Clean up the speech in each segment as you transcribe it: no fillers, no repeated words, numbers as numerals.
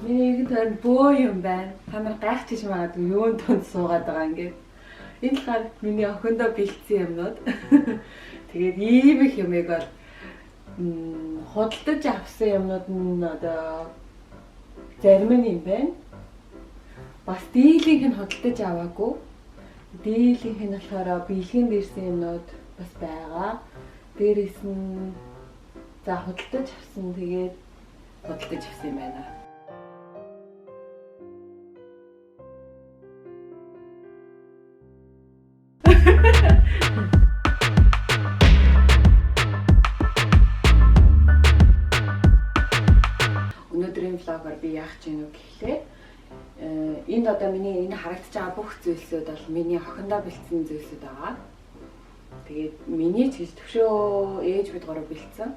Миний тань бөө юм байна. Та нар гайхчих магадгүй юун тунд суугаад байгаа ингээд. Энэ болохоор миний охиндоо бэлдсэн юмнууд. Тэгээд ийм их юмыг бол худалдаж авсан юмнууд нь одоо зарим нь юм байна. Бас дийлийнх нь худалдаж аваагүй. Дийлийнх нь болохоор бэлгэнд ирсэн юмнууд бас байгаа. Дээрээс нь за худалдаж авсан тэгээд худалдаж авсан юм байна. Өнөөдрийн влогоор би яах гэж байна вэ гэхлээр энд одоо миний энэ харагдаж байгаа бүх зүйлсүүд бол миний охиндоо бэлдсэн зүйлсүүд байгаа. Тэгээд миний ч гэж төвшөө ээж бид гурав бэлдсэн.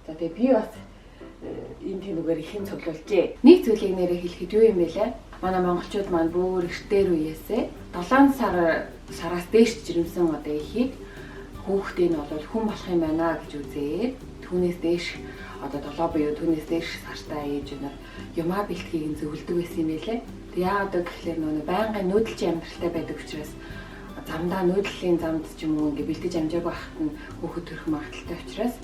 За тэгээд би бас энэ тэнүүгээр ихэн цуглуулжээ. Нэг зүйлийг нэрээ хэлэхэд юу юм бэ лээ? Манай монголчууд маань бүр эртээр үеэсээ 7 сараас дээш жирэмсэн одоо ихийг хүүхдийн бол хүн болох юм байна гэж үзээд түүнээс дээш одоо 7 буюу түүнээс дээш сартай ээж нар юмаа бэлтгийг зөвлөдөг байсан юм байлээ. Тэг яагаад гэвэл нөгөө байнгын нүүдэлчин амьдралтай байдаг учраас замдаа нүүдлийн замд ч юм уу ингээ бэлдэж амжаагүй байхад нь хүүхэд төрөх магадaltaй учраас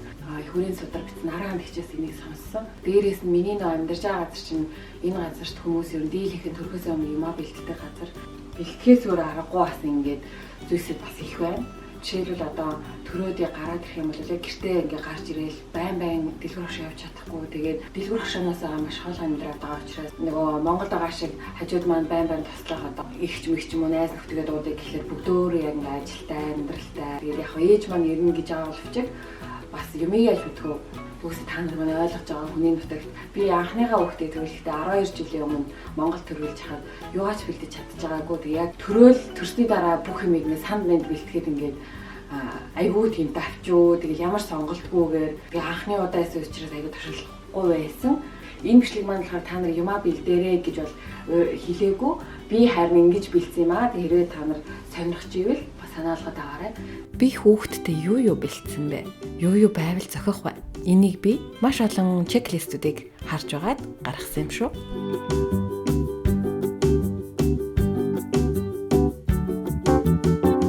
хүрээний судар битсэн араан хичээс энийг сонссон. Дээрээс нь миний нөө амьдарч байгаа газар чинь энэ газарт хүмүүс ер нь дийлийнхэн төрөхөөс өмнө юмаа бэлддэг газар. Бэлтгэхээс өөр аргагүй бас ингээд зүйлсүүд бас их байна. Жишээлбэл одоо төрөөдөө гараад ирэх юм бол яг гэртээ ингээ гарч ирээл байн дэлгүүр хөшөө явж чадахгүй. Тэгээд дэлгүүр хөшөөнөөс маш хол амьдраад байгаа учраас нөгөө Монголд байгаа шиг хажууд маань байн туслах одоо ихч мэгч юм уу найз нөхдөдөө дуудаа гэхлээр бүгдөө яг ингээ ажилтай амьдралтай. Тэгээд яг ээж маань ирнэ гэж байгаа боловч бас юмыг яаж мэдхүү бүгд та нар манай ойлгож байгаа хүний нутагт би анхныхаа хүүхдээ төрөлхтөө 12 жилийн өмнө Монгол төрүүлж хахад юугаач бэлдэж чадчих байгаагүй. Тэг яг төрсний дараа бүх юмыг нэ санд мэд бэлтгэхэд ингээд айгүй тийм давчуу тэгэл ямар сонголтгүйгээр би анхны удаа эсэ учраас айгүй туршилахгүй байсан. Энэ бичлэг маань болохоор та нар юмаа бэлдээрэй гэж бол хэлээгүй. Би харин ингэж бэлдсэн юм аа. Тэг хэрвээ та нар сонирхож ивэл бас санаалгаад аваарай. Би хүүхдтэй юу бэлдсэн бэ? Юу байвал зохих вэ? Энийг би маш олон чеклистүүдийг харж байгаад гаргасан юм шүү.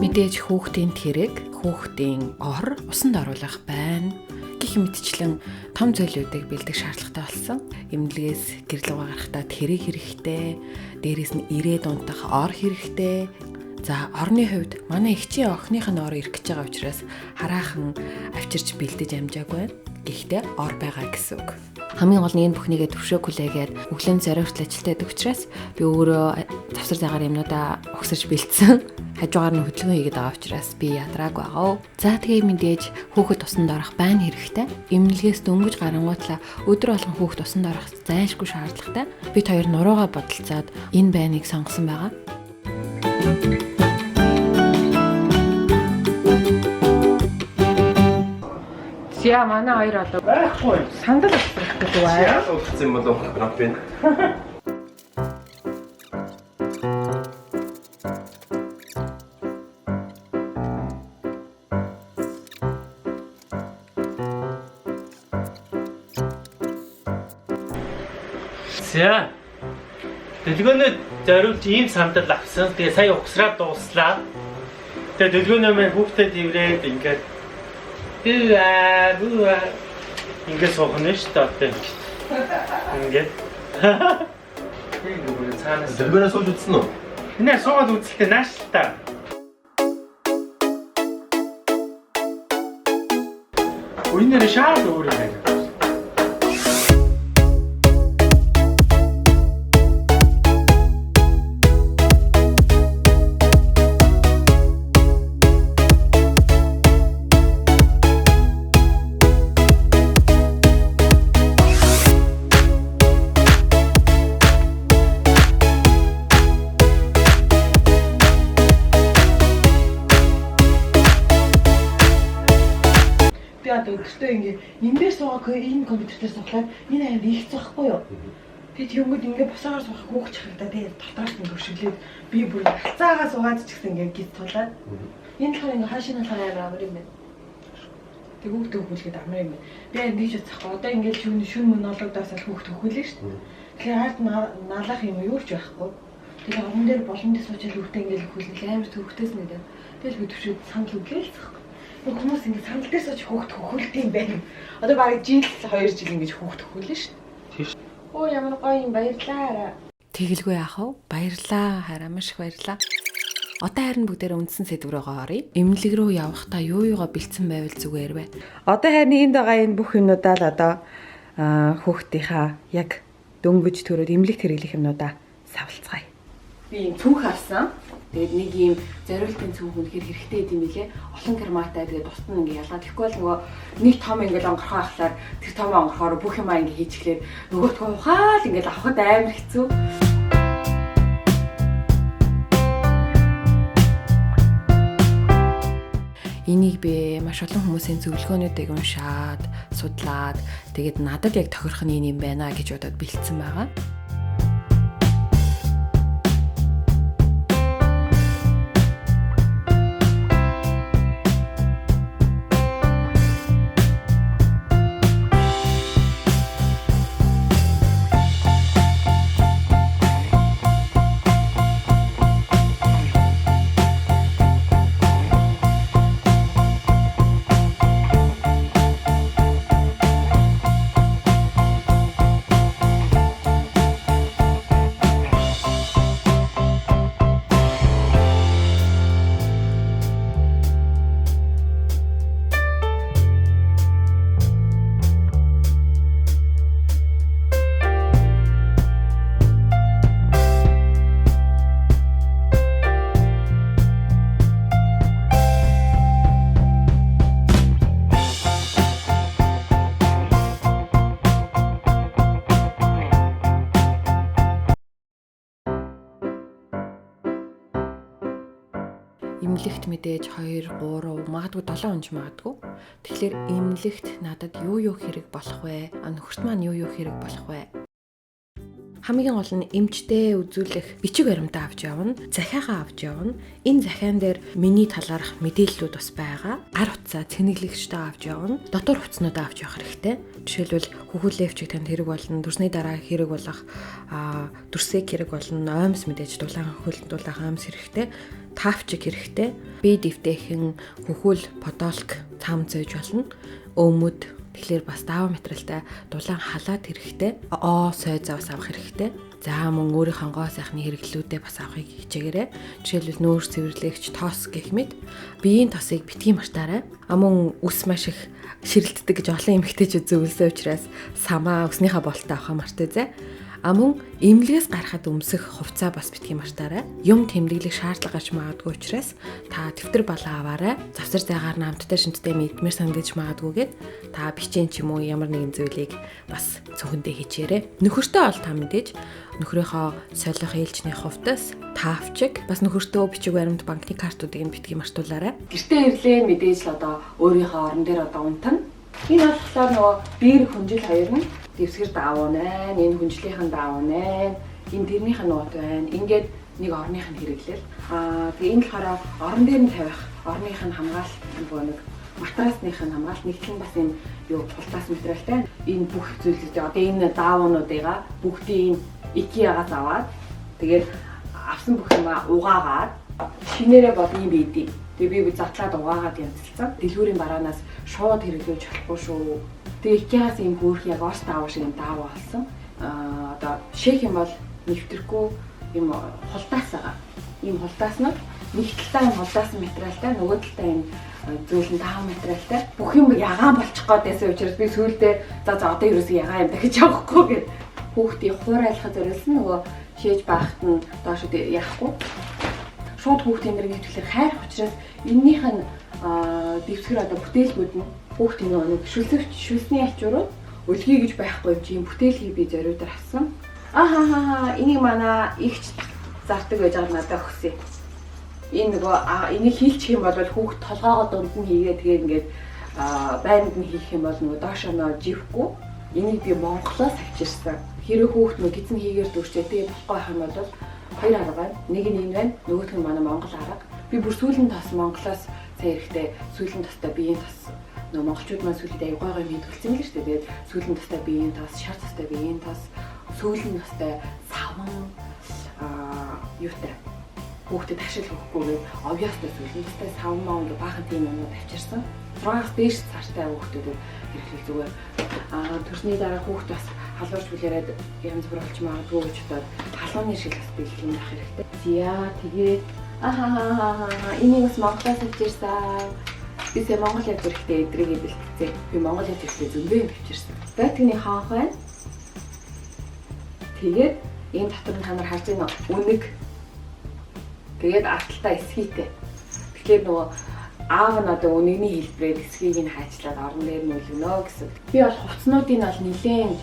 Мэдээж хүүхдийн тэрэг, хүүхдийн ор усанд оруулах байна. Гэх мэтчлэн том зүйлүүдийг бэлдэх шаардлагатай болсон. Эмнэлгээс гэрэл гаргахдаа тэрэг хэрэгтэй, дээрээс нь ирээд унтах ор хэрэгтэй. За орны хувьд манай эгчийн охиных нь ор ирэх гэж байгаа учраас хараахан авчирч бэлдэж амжаагүй. Гэхдээ ор байгаа гэсэн үг. Хамгийн гол нь энэ бүхнийгээ төвшөө хүлээгээд өглөөний зориулт ажилтаа байдаг учраас би өөрөө завсар заагаар юмнуудаа өгсөрч бэлдсэн. Хажуугаар нь хөдөлгөөн хийгээд байгаа учраас би ядрааг байгаа. За тэгээ мэдээж хүүхэд усанд орох байна хэрэгтэй. Эмнэлгээс дөнгөж гарангуутлаа өдөр болгон хүүхэд усанд орох зайлшгүй шаардлагатай. Бид хоёр нуруугаа бодолцоод энэ байныг сонгосон байгаа. Яа манай хоёр одоо байхгүй сандал авах гэдэг бай. Яа уулзсан юм бол над байна. За. Дэлгөөнөд зориулж ийм сандал авсан. Тэгээ сая угсраад дууслаа. Тэгээ дэлгөөнөө маань хүүхдэд иврээд ингээд ингээд соохно шүү дээ. Ингээд. Тэгвэл цаанаас Дэлгүүрээ сууж үзсэн үү? нэ суугаад үзэлтэй нааш л та. Өнөр шаад өөр юм байна. Өдөртөө ингээ эндээс суугаад энэ компьютер дээр суглаад энэ аянд их захгүй юу. Тэгээд тэнгүүд ингээ босоогоор суух хүүхч харагдаа тэгээд дотоорч ингээ хөшөглөөд би бүр хацаагаа суугаад ч гэсэн ингээ гис тулаад энэ болохоор ингээ хаашаа талаар амар юм байна. Тэг хүүхдээ өгүүлгээд амар юм. Би ингэж бодсохгүй. Одоо ингээд шүн монологоос л хүүхдээ өгүүлээ шүү дээ. Тэгэхээр ард налах юм юу ч байхгүй. Тэгээ орон дээр боломжтой суучаал хүүхдээ ингээд өгүүлээ амар төвхтөөс нэг. Тэгэл би төвшөөд санал өглөө л захгүй. Хүмүүс ингээд санал дээр сууж хүүхдээ өгүүлдэг юм байна. Одоо бараг жил 2 жил ингэж хүүхдээ өгүүлээ шүү дээ. Оо ямар гоё юм баярлаа. Тэгэлгүй яах вэ? Баярлаа. Хараа маш их баярлаа. Одоо харин бүгдээрээ үндсэн сэдв рүүгээ оръё. Эмнэлэг рүү явахдаа юу юугаа бэлдсэн байвал зүгээр вэ? Одоо харин энд байгаа энэ бүх юмнуудаа л одоо хүүхдийнхаа яг дөнгөж төрөөд эмнэлэгт хэрэглэх юмнуудаа савлцгаая. Би юм цүнх авсан. Тэгээд нэг юм зориултын цүнх үнэхээр хэрэгтэй юм билэ. Олон грамматай тэгээд тусна ингээ ялгаа. Тэгэхгүй бол нөгөө нэг том ингээл онгорхоо ахлаар тэр том онгорхоор бүх юмаа ингээ хийчихлээр нөгөөтгөө ухаал ингээл авахд амар хэцүү. Энийг би маш олон хүмүүсийн зөвлөгөөнүүдийг уншаад, судлаад тэгээд надад яг тохирох нь юм байна гэж бодоод бэлдсэн байгаа. Эмнэлэгт мэдээж 2, 3, магадгүй 7 онж магадгүй. Тэгэхээр эмнэлэгт надад юу хэрэг болох вэ? Нөхөрт маань юу хэрэг болох вэ? Хамгийн гол нь эмчтэй үзүүлэх бичиг баримтаа авч явна, захиагаа авч явна. Энэ захиан дээр миний талаарх мэдээллүүд бас байгаа. Гар утсаа цэнэглэгчтэй авч явна. Дотор хувцснуудаа авч явах хэрэгтэй. Жишээлбэл хөхүүлээвчиг танд хэрэг болно, дүрсний дараа хэрэг болох дүрсээ хэрэг болно, оймс мэдээж дулаан хөхүүлдүүлэх оймс хэрэгтэй. Таавчиг хэрэгтэй. Бие дэвтэйхэн хөхүүл подолк цаам зөөж болно. Өмөд тэгэхээр бас даава материалтай дулаан халаад хэрэгтэй. Сой завс авах хэрэгтэй. За мөн өөрийнхөө гоо сайхны хэрэглүүдээ бас авахыг хичээгээрэй. Жишээлбэл нүүр цэвэрлэгч, тос гэх мэт биеийн тосыг битгий мартаарай. Мөн үс маш их ширэлтдэг гэж олон эмэгтэйчүүд зөвлөсөн учраас самаа өснийхаа болтоо авах мартаа. Мөн эмнэлгээс гарахад өмсөх хувцаа бас битгий мартаарай. Юм тэмдэглэх шаардлага гарч магадгүй учраас та дэвтэр балаа аваарай. Завсар зайгаар намттай шинжтэй мэдмээр сандаж магадгүйгээд та бичэн ч юм уу ямар нэгэн зүйлийг бас цөөхөндөө хийчээрэй. Нөхөртөө бол та мэдээж нөхрийнхөө солих ээлжний хувцас, таавчиг, бас нөхөртөө бичиг баримт, банкны картуудыг нь битгий мартуулаарай. Гэртээ ирлээ мэдээж л одоо өөрийнхөө орон дээр одоо унтана. Энэ болохоор нөгөө биер хүнжил хоёр нь дэвсгэр даавна, энэ хүнжлийнхэн даавна, энэ тэрнийх нь нууд байна. Ингээд нэг орных нь хэрэглэл. Тэгээ энэ болохоор орон дээр нь тавих, орных нь хамгаалт нөгөө нэг матрасных нь хамгаалт нэгтлэн бас энэ юу хултаас материалтай. Энэ бүх зүйлүүдээ одоо энэ даавнуудыгаа бүгдийг икеагаас аваад тэгээд авсан бүх юмаа угаагаад шинээрээ бодны бийдий. Тэгээ би затлаад угаагаад янзлцсан. Дэлгүүрийн бараанаас шууд хэрэглэж болохгүй шүү. Тэгээ икеагаас юм хөөх яг орс даав шиг юм даав болсон. Одоо шейх юм бол нэвтрэхгүй юм хултаас байгаа. Ийм хултаас нь нэг талдаа юм хултаас материалтай, нөгөө талдаа юм зөөлөн таав материалтай. Бүх юм ягаан болчих гоодсэн учраас би сүүлдээ за одоо ерөөсөө ягаан юм дахиж авахгүй гэд хүүхдийн хуурайлахад зориулсан нөгөө шээж баахт нь доош яахгүй. Шууд хүүхдийн нэр нэвтгэлээр хайрах учраас эннийх нь дэвсгэр одоо бүтээлгүүд нь хүүхдийн нэг шүлсний ачуурууд өлгий гэж байхгүй юм чи юм бүтээлгийг би зориудаар авсан. Энийг манай ихч зардаг байж байгаа надад өгсөн. Энэ нөгөө энийг хийлчих юм бол хүүхд толгоогоо дунд нь хийгээ тэгээд ингээд байранд нь хийх юм бол нөгөө доошоо нөө живхгүй. Энийг би Монголоос авчирсан. Хэрэв хүүхд нөгөө гизэн хийгээр дүүрчээ тэгээд болохгүй байх юм бол хоёр арга байна. Нэг нь энэ байна, нөгөөх нь манай Монгол арга. Би бүр сүүлэн тос Монголоос сая эрэхтэй сүүлэн тостой биеийн тос нөгөө монголчууд маань сүүлд аягаагаа мэдгэлцсэн л шүү дээ. Тэгээд сүүлийн тастай биеийн тас, шар тастай биеийн тас, сүүлийн тастай саван юутай хүүхдэд ашиг өгөхгүйгээд obviously сүүлийн тастай саван маа ингээ баахан тийм юмнууд авчирсан. 6-аас дээш цааштай хүүхдүүдэд хэрэглэх зүгээр. Төрсний дараа хүүхд бас халуурч бүлээрээд янз бүр болж магадгүй гэж бодоод халууны шиг бас бэлтгэн байх хэрэгтэй. За тэгээд энийг бас Монголоос авчирсан. Би сая Монгол явж ирэхдээ эдрийг бэлтгэсэн. Би Монгол явж ирэхдээ зөндөө юм авчирсан. Байтгны хаанх байна. Тэгээд энэ дотор нь та нар харж байна үнэг. Тэгээд арталтаа эсхийтэй. Тэгэхээр нөгөө аав нь одоо үнэгний хэлбэрээр эсхийг нь хайчлаад орон дээр нь үлгэнэ гэсэн. Би бол хувцснуудыг бол нэлээд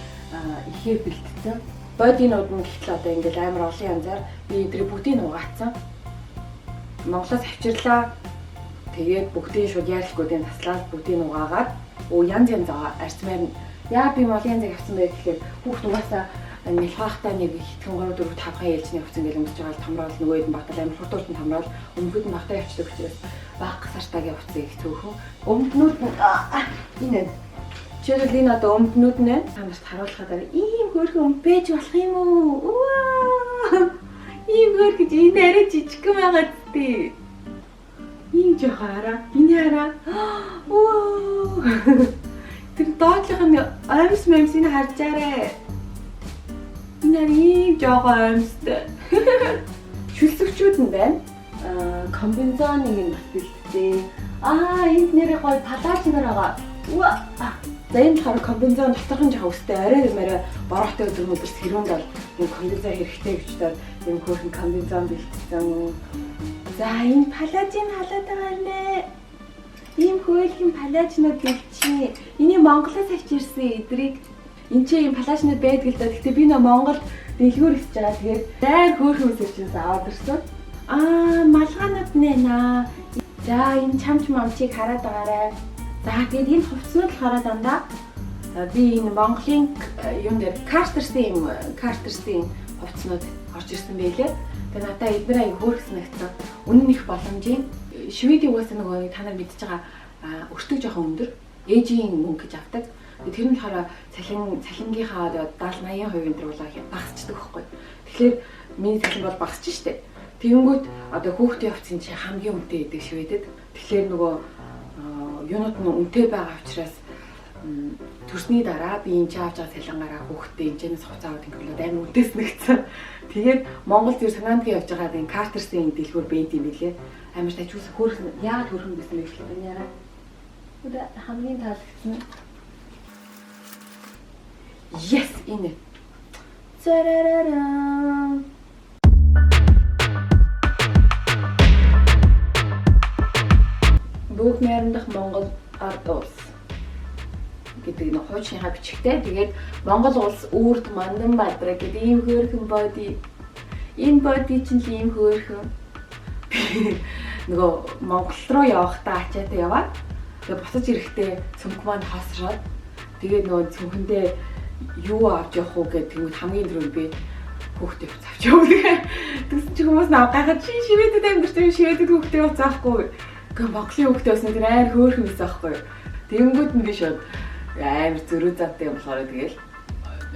ихээр бэлтгэсэн. Бодинууд нь гэтэл одоо ингээл амар олон янзаар би эдрийг бүгдийг угаацсан. Монголоос авчирлаа. Тэгээд бүгдийг шууд яаралгуудын таслаад бүгдийг угаагаад янз арчмаар нь яа би мал янзыг авсан байх гэхээр хүүхд угаасаа нэлхаахтай нэг хитгэн 3 4 5 хаан ээлжний хувцас ингээл өмсөж байгаа тамраал нөгөөд нь багтал амар хурдуурт нь тамраал өмнөхөд нь багтаа явчихдаг учраас баг гасартагийн хувцас их цөөхөн өмднүүд нь энэ жишээлбэл энэ одоо өмднүүд нь танарт харуулхад ийм хөөрхөн өмпэж болох юм уу? Ийм хөөрхөж энэ арай жижигхэн байгаад тий. Ийм жохоороо энэ хараа. Тэр доотлох нь аимс мэмсийг харжаарэ. Энэ ийм жоо аимстай. Шүлсвчүүд нь байна. Комбинзоныг нь бас бэлтжээ. Энд нэрээ гоё палач нар байгаа. За энэ болохоор комбинзон доторхон жоо өстэй арай мэрэ бороотой өдөр мөдөрс хэрүүнд бол энэ комбинзон хэрэгтэй гэж бодоод энэ хөөрхөн комбинзон бэлтсэн. За энэ палажийн халаад байгаа нэ. Ийм хөөрхөн палажнууд бэлтжээ. Энийг Монголоос авчирсан эдрийг. Энд чинь ийм палажнууд байдаг л да. Гэхдээ би нөө Монголд дэлгүүр ихж байгаа. Тэгээд зайр хөөрхөн үсэрчээс аваад ирсэн. Малгаанууд нэ. За энэ чамч мамчийг хараад байгаарай. За тэгээд энэ хувцснууд болохоор дандаа би энэ Монголын юм дээр Картерсийн хувцснууд орж ирсэн байлээ. Тэгээд надаа эдгээр аяг хөөрхсөн агцсан. Үнэн их боломжийн Шведийн угаасаа нөгөө та нар мэдж байгаа өртөг жоохон өндөр ээжийн мөнгө гэж авдаг. Тэр нь болохоор цалингийнхаа 70-80% энэ бол багасчдаг байхгүй. Тэгэхээр миний цалин бол багасч штэ. Тэгэнгүүт одоо хүүхдийн хувцсын чи хамгийн үнэтэй гэдэг Шведэд. Тэгэхээр нөгөө юунууд нь үнэтэй байгаа учраас төрсний дараа би энэ авч байгаа цалингаараа хүүхдээ энэчнээс хувцас аваад ингээд амар үнэтэйснэгцэн. Тэгээд Монгол зэр санаандгийн явж байгаа энэ Картерсийн дэлгүүр бэйд юм билээ. Амар тажиус хөөрхөн яагаад хөөрхөн гэсэн бэ гэхээр яараа. Үдэ хамгийн таалагдсан. Yes энэ. Царарараа. Бүх найрамдах Монгол ард улс гэдэг нэг хуучныхаа бичгтэй. Тэгээд Монгол улс үрд мандан бадраг гэдэг ийм хөөрхөн боди. Энэ боди чинь л ийм хөөрхөн. Нөгөө Монгол руу явахдаа ачаатай яваад тэгээд буцаж ирэхдээ цөмх маань хасраад тэгээд нөгөө цөмхөндөө юу авч явах уу гэдэг хамгийн түрүүнд би хүүхдээ авч явуулаа. Тэгсэн чи хүмүүс наваа гайхаад чи шивэдэд амьдэрч шивэдэд хүүхдээ авч заахгүй. Гэхдээ Монголын хүүхдээ өснө тэр айр хөөрхөн байсан байхгүй. Тэнгүүд нь би шууд амар зөрүү завтай юм болохоор тэгэл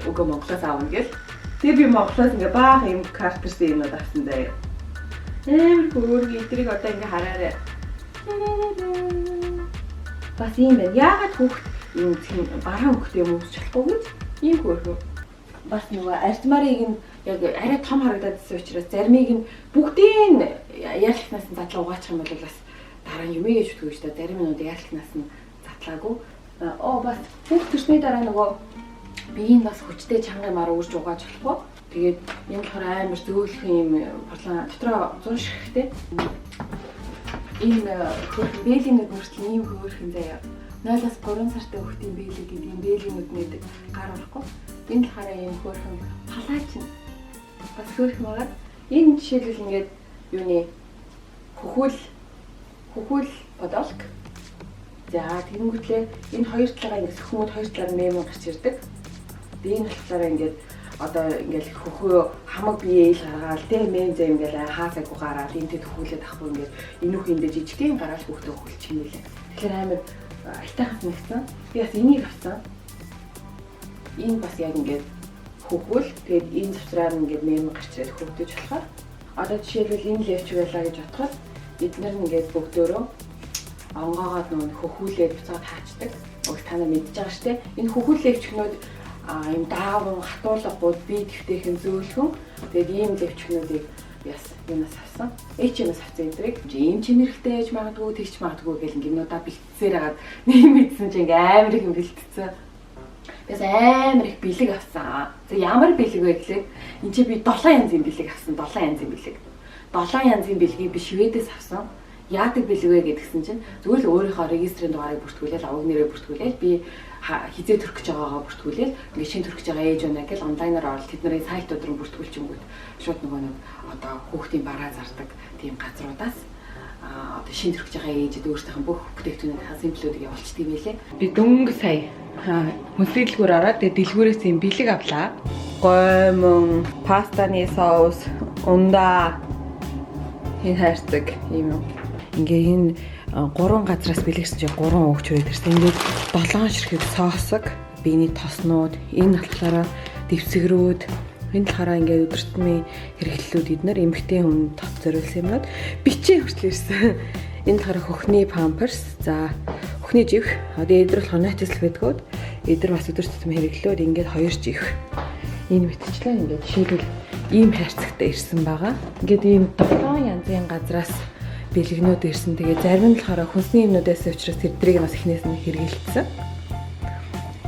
үгүй Монголоос аавна гэл. Тэгээ би Монголоос ингээ баах юм Картерсийн юмуд авсан заяа. Амар хөөрхөн эдрийг одоо ингээ хараарай. Бас юм байна. Яагаад хүүхд юм бараан хүүхдээ юм уусч болохгүй гэж ийм хөөрхөн. Бас нөгөө арчмарыг нь яг арай том харагдаад байсан учраас заримыг нь бүгдийг ярилцнаас нь задлаа угаачих юм бол бас дараа нь юмээ гэж үтгэж та зарим минут ярилцнаас нь затлаагүй. Бас бүх төрсний дараа нөгөө биеийн бас хүчтэй чанга мар үрж угааж болохгүй. Тэгээд юм болохоор амар зөөлхөн юм борлон дотроо 100 ширхтэй. Энэ хөөрхөн бэлинүүд мөртлөө ийм хөөрхөн заяа. 0-3 сартай хүүхдийн бэлэг гэдэг юм бэлинүүд гар орохгүй. Энэ болохоор ийм хөөрхөн палаач нь бас хөөрхөн байгаа. Энэ жишээлбэл ингээд юуны хөхүүл бодолк. За тэгэнгүүтлээ энэ хоёр талаараа ингээд сөхмүүд хоёр талаар нэмэн гарч ирдэг. Тэгээд энэ болохоор ингээд одоо ингээд хөхөө хамаг бие ил гаргаал тэ мэнзэ ингээд хаасаагүй гараад энтэй төхүүлээд ахгүй ингээд энүүх эндээ жижигхэн гараал хүүхдээ хөлчих юм лээ. Тэгэхээр амар айтайхаас нэгсэн. Би бас энийг авсан. Энэ бас яг ингээд хөхвөл тэгээд энэ завсраар ингээд нэм гарч ирээд хөвдөж болохоор одоо жишээлбэл энэ левч байлаа гэж бодоход эдгээр нь ингээд бүгдөө онгоогоод нөө хөхүүлээд буцаад хаачдаг. Уг та нар мэдж байгаа шүү дээ. Энэ хөхүүл левчгнүүд юм дааван хатуулгууд бие дэвтэйхэн зөөлхөн тэгээд ийм левчгнүүдийг яс юунаас авсан. H-ээс авсан эдрийг ийм чимэрхтэй ээж магадгүй тэгч магадгүй гэл ингэнүүдаа бэлтцээр хагаад нэм мэдсэн чинь ингээ амар их бэлтцсэн. Тэгээс амар их бэлэг авсан. За ямар бэлэг вэ гэхлээр энэ чи би 7 янзын бэлэг авсан. 7 янзын бэлэг. 7 янзын бэлгийг би Шведээс авсан. Яадаг бэлэг вэ гэдгсэн чинь зүгээр л өөрийнхөө регистрийн дугаарыг бүртгүүлээд аваг нэрээ бүртгүүлээд би хизээ төрөх гэж байгаагаа бүртгүүлээд ингээ шинэ төрөх гэж байгаа ээж өнө гэж онлайнаар орол тэдний сайтууд руу бүртгүүлчихэнгүүт шууд нөгөө нэг одоо хүүхдийн бараа зардаг тийм газруудаас одоо шинэ төрөх гэж байгаа ээжэд өөрсдийнх бүх бүтээгдэхүүнээ хасимплуудыг явуулчихдаг юм лээ. Би дөнгө сая мөсний дэлгүүр ороод тэгээ дэлгүүрээс юм бэлэг авлаа. Гомон, пастаны соус, ундаа энэ хайрцаг юм уу. Ингээ энэ 3 газраас бэлэгсэн чинь 3 өгч өрөөд ирсэн. Ингээд 7 ширхэг соосог, биений тоснууд, энэ болохоор дэвсгэрүүд, энэ болохоор ингээд өдөртмийн хэрэглэлүүд эднэр эмэгтэй хүн тос зориулсан юмнууд бичээ хүртэл ирсэн. Энэ болохоор хөхний памперс, за хөхний живх, одоо эдгээр болохоор натисл байдгууд, эдгээр бас өдөртмийн хэрэглэлүүд ингээд 2 живх. Энэ мэтчлэн ингээд жишээлбэл ийм хайрцагтай ирсэн байгаа. Ингээд ийм 7 янзын газраас бэлгнүүд ирсэн. Тэгээ зарим нь болохоор хүнсний юмнуудаас учраас тэрдрийг бас эхнээс нь хэрэгэлсэн.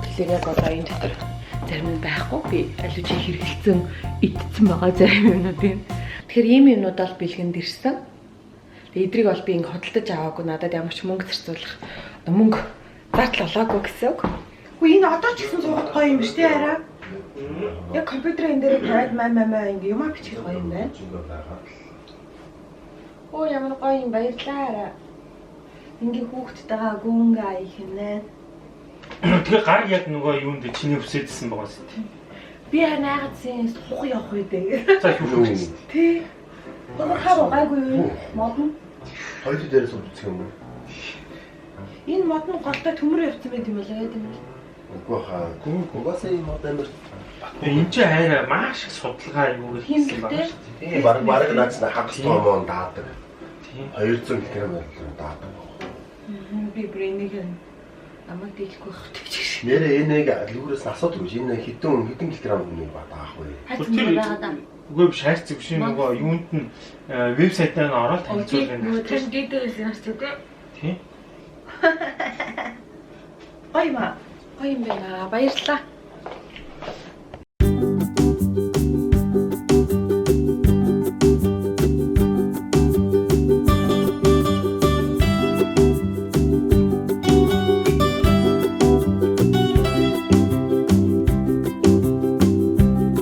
Тэгэхээр яг одоо энэ дотор зарим нь байхгүй. Би аль үжи хэрэгэлсэн, идсэн байгаа зарим юмнуудын. Тэгэхээр ийм юмнууд бол бэлгэнд ирсэн. Тэгээ эдрийг бол би ингээ худалдаж аваагүй. Надад ямар ч мөнгө зарцуулах одоо мөнгө зартал олоогүй гэсэн үг. Хөө энэ одоо ч гэсэн суугаад гоё юм биш үү арай? Яг компьютерын дээр тавиад маа ингээ юмаа бичих гоё юм байна. Оо ямар гоё юм баярлаа. Ингээ хүүхдтэйгээ гүнгээ аях юм нэ. Тэгээ гар яг нөгөө юунд чиний өсөдсөн байгаа шүү дээ. Би ханаагаад зэн хух явах үедээ. За юу вэ? Тий. Хаа гайгүй юу? Модон. Хоёул дээрээс үлдсэн юм уу? Энэ модон голтой төмөр явцсан байт юм болоо яа гэвэл. Үгүй хаа. Угаасаа юм одоо амар. Энэ ч хайраа маш их судалгаа юу гэж хэлсэн байна шүү дээ. Тийм баг наацна хагас томон даадаг. Тийм 200 кг даадаг. Би брэнийг намайг дийлэхгүй хөвтөж шиг. Нэрээ энийг лүүрээс асуудаг гэж энэ хэдэн килограмм хүнийг бадаах вэ? Үгүй биш хайрцаг биш нөгөө юунд нь вебсайтаа нь ороод танилцуулгын. Тэр дээдээс яарч үгүй. Тийм. Гоё юм байна. Баярлалаа.